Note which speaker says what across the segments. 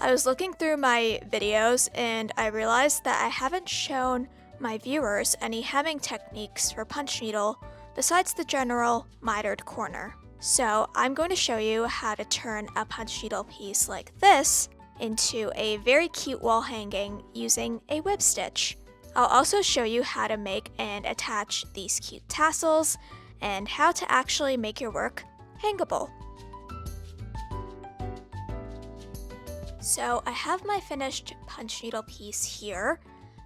Speaker 1: I was looking through my videos and I realized that I haven't shown my viewers any hemming techniques for punch needle besides the general mitered corner. So I'm going to show you how to turn a punch needle piece like this into a very cute wall hanging using a whip stitch. I'll also show you how to make and attach these cute tassels and how to actually make your work hangable. So I have my finished punch needle piece here.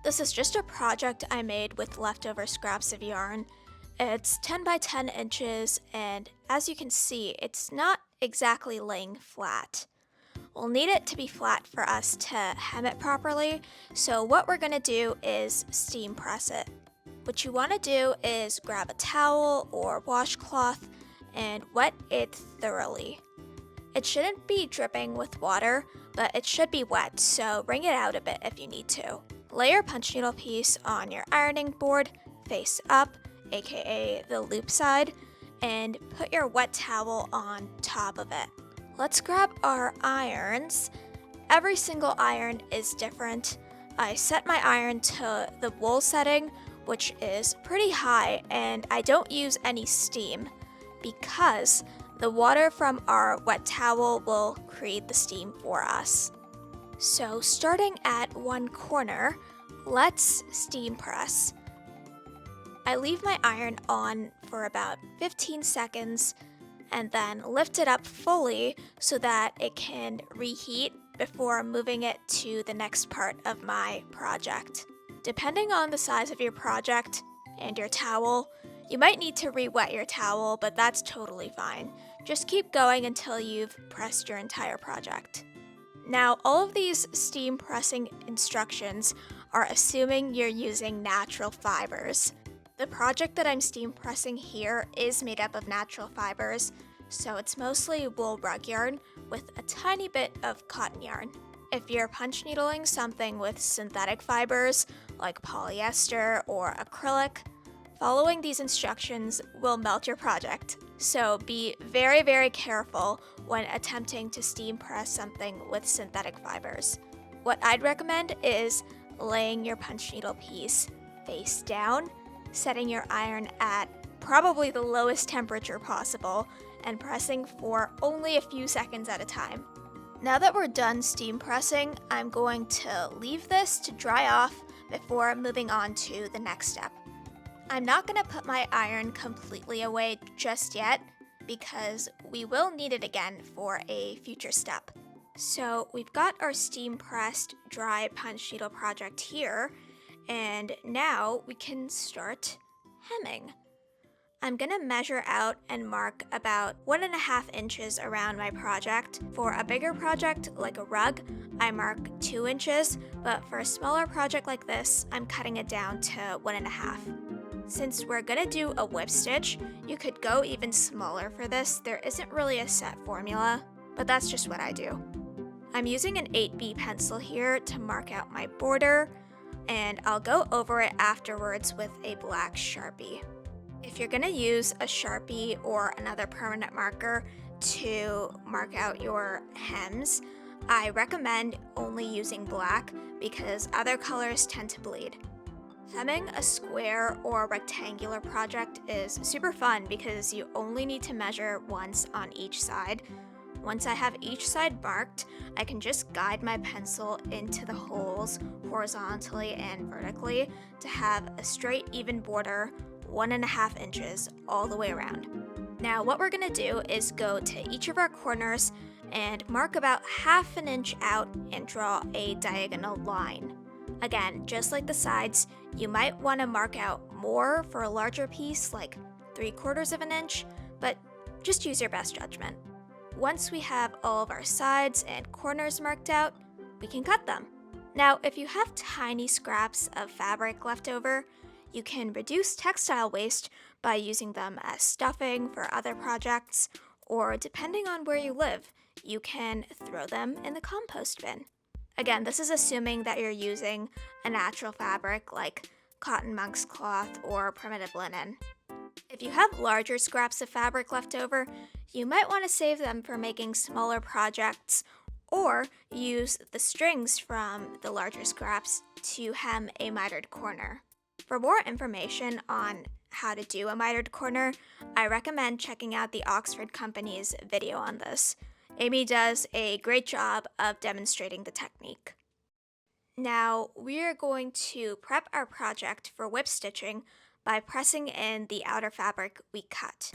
Speaker 1: This is just a project I made with leftover scraps of yarn. It's 10 by 10 inches, and as you can see, it's not exactly laying flat. We'll need it to be flat for us to hem it properly, so what we're gonna do is steam press it. What you wanna do is grab a towel or washcloth and wet it thoroughly. It shouldn't be dripping with water, but it should be wet, so wring it out a bit if you need to. Lay your punch needle piece on your ironing board, face up, aka the loop side, and put your wet towel on top of it. Let's grab our irons. Every single iron is different. I set my iron to the wool setting, which is pretty high, and I don't use any steam because the water from our wet towel will create the steam for us. So starting at one corner, let's steam press. I leave my iron on for about 15 seconds and then lift it up fully so that it can reheat before moving it to the next part of my project. Depending on the size of your project and your towel, you might need to re-wet your towel, but that's totally fine. Just keep going until you've pressed your entire project. Now, all of these steam pressing instructions are assuming you're using natural fibers. The project that I'm steam pressing here is made up of natural fibers, so it's mostly wool rug yarn with a tiny bit of cotton yarn. If you're punch needling something with synthetic fibers like polyester or acrylic, following these instructions will melt your project. So be very, very careful when attempting to steam press something with synthetic fibers. What I'd recommend is laying your punch needle piece face down, setting your iron at probably the lowest temperature possible, and pressing for only a few seconds at a time. Now that we're done steam pressing, I'm going to leave this to dry off before moving on to the next step. I'm not going to put my iron completely away just yet because we will need it again for a future step. So we've got our steam pressed dry punch needle project here, and now we can start hemming. I'm going to measure out and mark about 1.5 inches around my project. For a bigger project like a rug, I mark 2 inches, but for a smaller project like this, I'm cutting it down to 1.5. Since we're gonna do a whip stitch, you could go even smaller for this. There isn't really a set formula, but that's just what I do. I'm using an 8B pencil here to mark out my border, and I'll go over it afterwards with a black Sharpie. If you're gonna use a Sharpie or another permanent marker to mark out your hems, I recommend only using black because other colors tend to bleed. Hemming a square or rectangular project is super fun because you only need to measure once on each side. Once I have each side marked, I can just guide my pencil into the holes horizontally and vertically to have a straight, even border 1.5 inches all the way around. Now what we're gonna do is go to each of our corners and mark about 1/2 inch out and draw a diagonal line. Again, just like the sides, you might want to mark out more for a larger piece, like 3/4 inch, but just use your best judgment. Once we have all of our sides and corners marked out, we can cut them. Now, if you have tiny scraps of fabric left over, you can reduce textile waste by using them as stuffing for other projects, or depending on where you live, you can throw them in the compost bin. Again, this is assuming that you're using a natural fabric like cotton monk's cloth or primitive linen. If you have larger scraps of fabric left over, you might want to save them for making smaller projects or use the strings from the larger scraps to hem a mitered corner. For more information on how to do a mitered corner, I recommend checking out the Oxford Company's video on this. Amy does a great job of demonstrating the technique. Now, we are going to prep our project for whip stitching by pressing in the outer fabric we cut.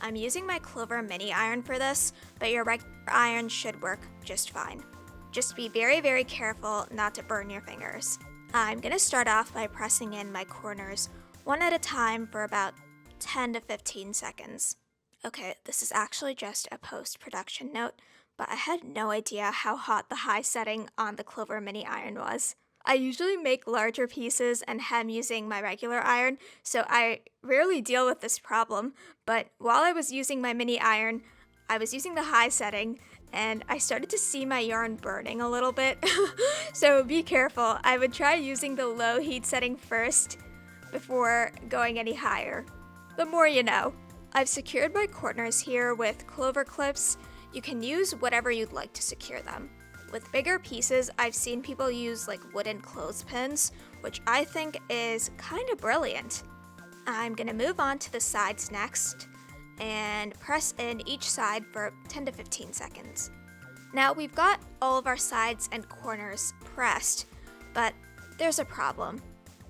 Speaker 1: I'm using my Clover mini iron for this, but your regular iron should work just fine. Just be very, very careful not to burn your fingers. I'm going to start off by pressing in my corners one at a time for about 10 to 15 seconds. Okay, this is actually just a post-production note, but I had no idea how hot the high setting on the Clover mini iron was. I usually make larger pieces and hem using my regular iron, so I rarely deal with this problem, but while I was using my mini iron, I was using the high setting, and I started to see my yarn burning a little bit. So be careful. I would try using the low heat setting first before going any higher. The more you know. I've secured my corners here with Clover clips. You can use whatever you'd like to secure them. With bigger pieces, I've seen people use like wooden clothespins, which I think is kind of brilliant. I'm gonna move on to the sides next and press in each side for 10 to 15 seconds. Now we've got all of our sides and corners pressed, but there's a problem.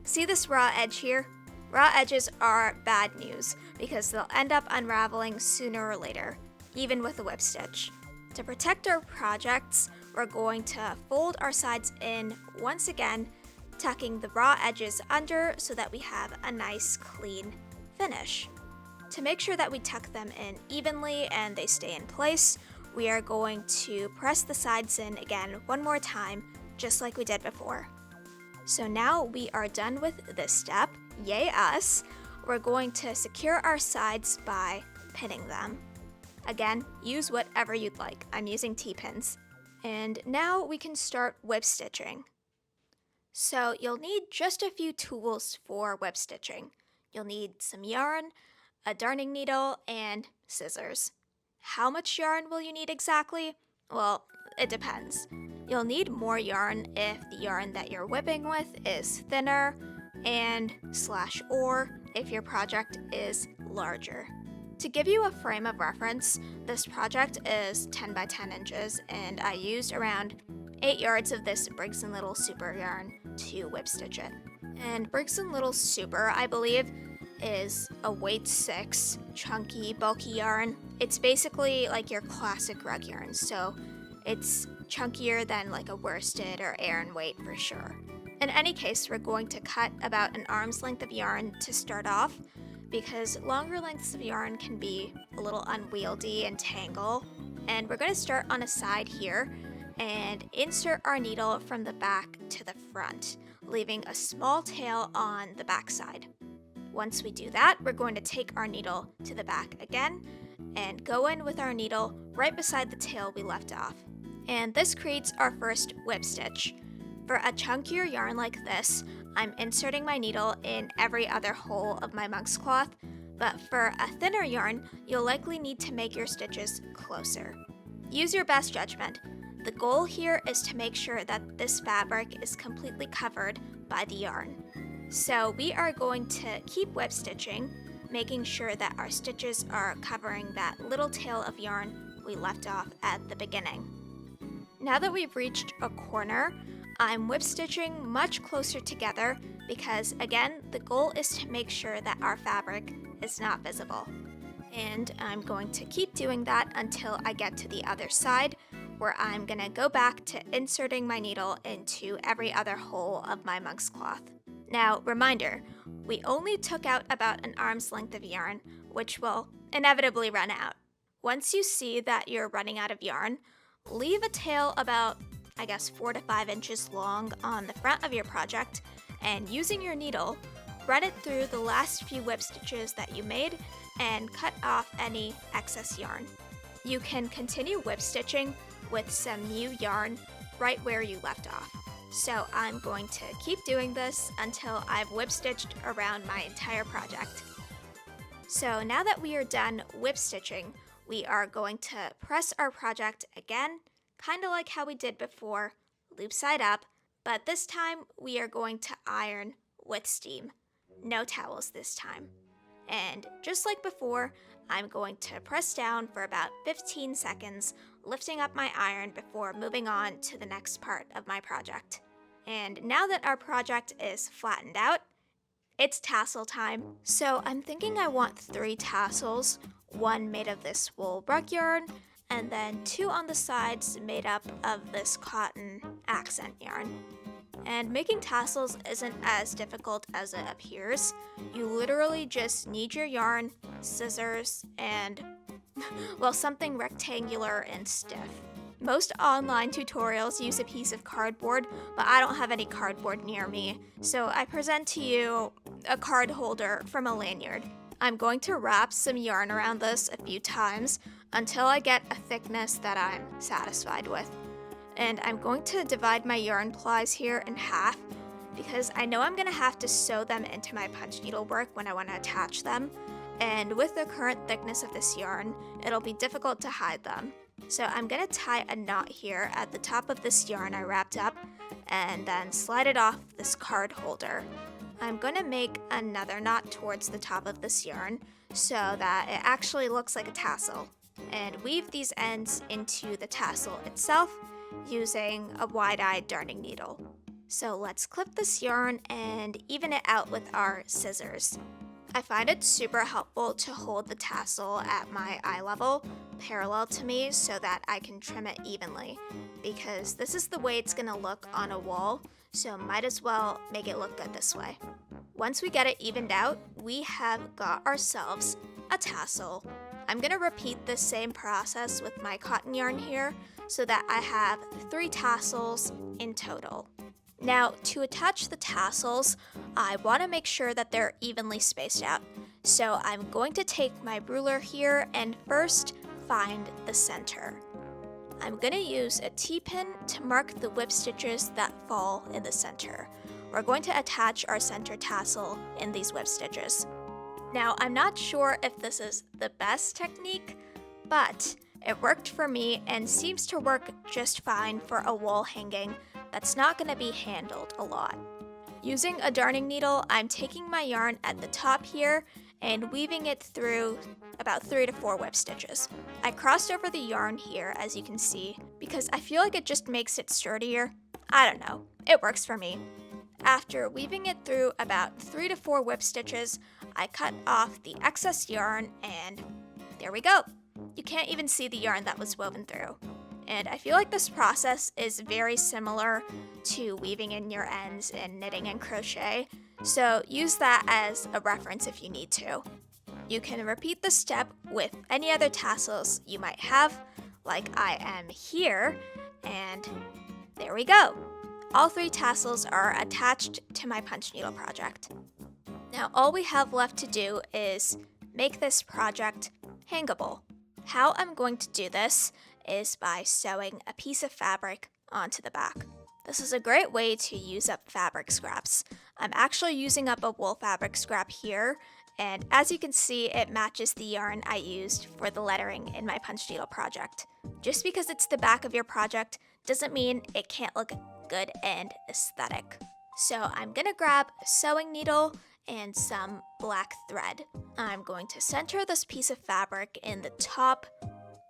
Speaker 1: See this raw edge here? Raw edges are bad news because they'll end up unraveling sooner or later, even with a whip stitch. To protect our projects, we're going to fold our sides in once again, tucking the raw edges under so that we have a nice clean finish. To make sure that we tuck them in evenly and they stay in place, we are going to press the sides in again one more time, just like we did before. So now we are done with this step. Yay us! We're going to secure our sides by pinning them. Again, use whatever you'd like. I'm using T-pins. And now we can start whip stitching. So you'll need just a few tools for whip stitching. You'll need some yarn, a darning needle, and scissors. How much yarn will you need exactly? Well, it depends. You'll need more yarn if the yarn that you're whipping with is thinner and/or if your project is larger. To give you a frame of reference, this project is 10 by 10 inches and I used around 8 yards of this Briggs & Little Super yarn to whip stitch it. And Briggs & Little Super, I believe, is a weight 6, chunky, bulky yarn. It's basically like your classic rug yarn, so it's chunkier than like a worsted or Aran weight for sure. In any case, we're going to cut about an arm's length of yarn to start off because longer lengths of yarn can be a little unwieldy and tangle. And we're going to start on a side here and insert our needle from the back to the front, leaving a small tail on the back side. Once we do that, we're going to take our needle to the back again and go in with our needle right beside the tail we left off. And this creates our first whip stitch. For a chunkier yarn like this, I'm inserting my needle in every other hole of my monk's cloth, but for a thinner yarn, you'll likely need to make your stitches closer. Use your best judgment. The goal here is to make sure that this fabric is completely covered by the yarn. So we are going to keep whip stitching, making sure that our stitches are covering that little tail of yarn we left off at the beginning. Now that we've reached a corner, I'm whip stitching much closer together because, again, the goal is to make sure that our fabric is not visible. And I'm going to keep doing that until I get to the other side, where I'm going to go back to inserting my needle into every other hole of my monk's cloth. Now, reminder, we only took out about an arm's length of yarn, which will inevitably run out. Once you see that you're running out of yarn, leave a tail about 4 to 5 inches long on the front of your project, and using your needle, run it through the last few whip stitches that you made and cut off any excess yarn. You can continue whip stitching with some new yarn right where you left off. So I'm going to keep doing this until I've whip stitched around my entire project. So now that we are done whip stitching, we are going to press our project again, kind of like how we did before, loop side up, but this time we are going to iron with steam. No towels this time. And just like before, I'm going to press down for about 15 seconds, lifting up my iron before moving on to the next part of my project. And now that our project is flattened out, it's tassel time. So I'm thinking I want 3 tassels, one made of this wool rug yarn, and then 2 on the sides made up of this cotton accent yarn. And making tassels isn't as difficult as it appears. You literally just need your yarn, scissors, and, well, something rectangular and stiff. Most online tutorials use a piece of cardboard, but I don't have any cardboard near me, so I present to you a card holder from a lanyard. I'm going to wrap some yarn around this a few times until I get a thickness that I'm satisfied with. And I'm going to divide my yarn plies here in half because I know I'm going to have to sew them into my punch needle work when I want to attach them. And with the current thickness of this yarn, it'll be difficult to hide them. So I'm going to tie a knot here at the top of this yarn I wrapped up and then slide it off this card holder. I'm going to make another knot towards the top of this yarn so that it actually looks like a tassel, and weave these ends into the tassel itself using a wide-eyed darning needle. So let's clip this yarn and even it out with our scissors. I find it super helpful to hold the tassel at my eye level, parallel to me, so that I can trim it evenly, because this is the way it's gonna look on a wall, so might as well make it look good this way. Once we get it evened out, we have got ourselves a tassel. I'm gonna repeat the same process with my cotton yarn here, so that I have 3 tassels in total. Now, to attach the tassels, I want to make sure that they're evenly spaced out. So I'm going to take my ruler here and first find the center. I'm going to use a T-pin to mark the whip stitches that fall in the center. We're going to attach our center tassel in these whip stitches. Now, I'm not sure if this is the best technique, but it worked for me and seems to work just fine for a wall hanging that's not going to be handled a lot. Using a darning needle, I'm taking my yarn at the top here and weaving it through about 3 to 4 whip stitches. I crossed over the yarn here, as you can see, because I feel like it just makes it sturdier. I don't know, it works for me. After weaving it through about 3 to 4 whip stitches, I cut off the excess yarn and there we go. You can't even see the yarn that was woven through. And I feel like this process is very similar to weaving in your ends in knitting and crochet, so use that as a reference if you need to. You can repeat the step with any other tassels you might have, like I am here, and there we go. All 3 tassels are attached to my punch needle project. Now all we have left to do is make this project hangable. How I'm going to do this is by sewing a piece of fabric onto the back. This is a great way to use up fabric scraps. I'm actually using up a wool fabric scrap here, and as you can see, it matches the yarn I used for the lettering in my punch needle project. Just because it's the back of your project doesn't mean it can't look good and aesthetic. So I'm gonna grab a sewing needle and some black thread. I'm going to center this piece of fabric in the top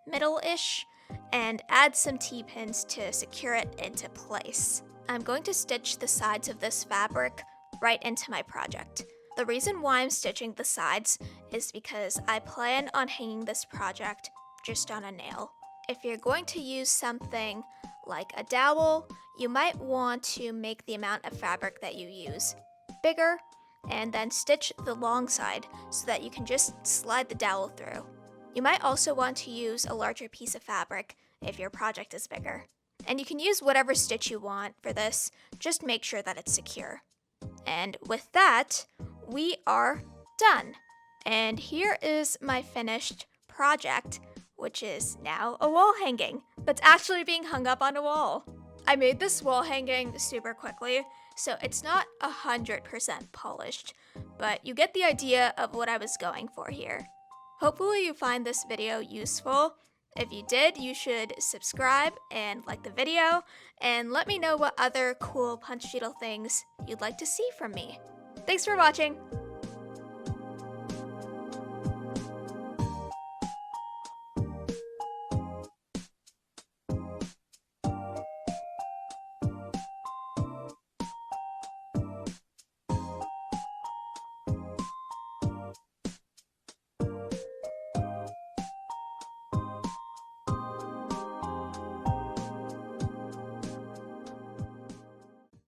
Speaker 1: middle-ish and add some T-pins to secure it into place. I'm going to stitch the sides of this fabric right into my project. The reason why I'm stitching the sides is because I plan on hanging this project just on a nail. If you're going to use something like a dowel, you might want to make the amount of fabric that you use bigger and then stitch the long side so that you can just slide the dowel through. You might also want to use a larger piece of fabric if your project is bigger. And you can use whatever stitch you want for this, just make sure that it's secure. And with that, we are done. And here is my finished project, which is now a wall hanging that's actually being hung up on a wall. I made this wall hanging super quickly, so it's not 100% polished, but you get the idea of what I was going for here. Hopefully you find this video useful, If you did, you should subscribe and like the video, and let me know what other cool punch needle things you'd like to see from me. Thanks for watching!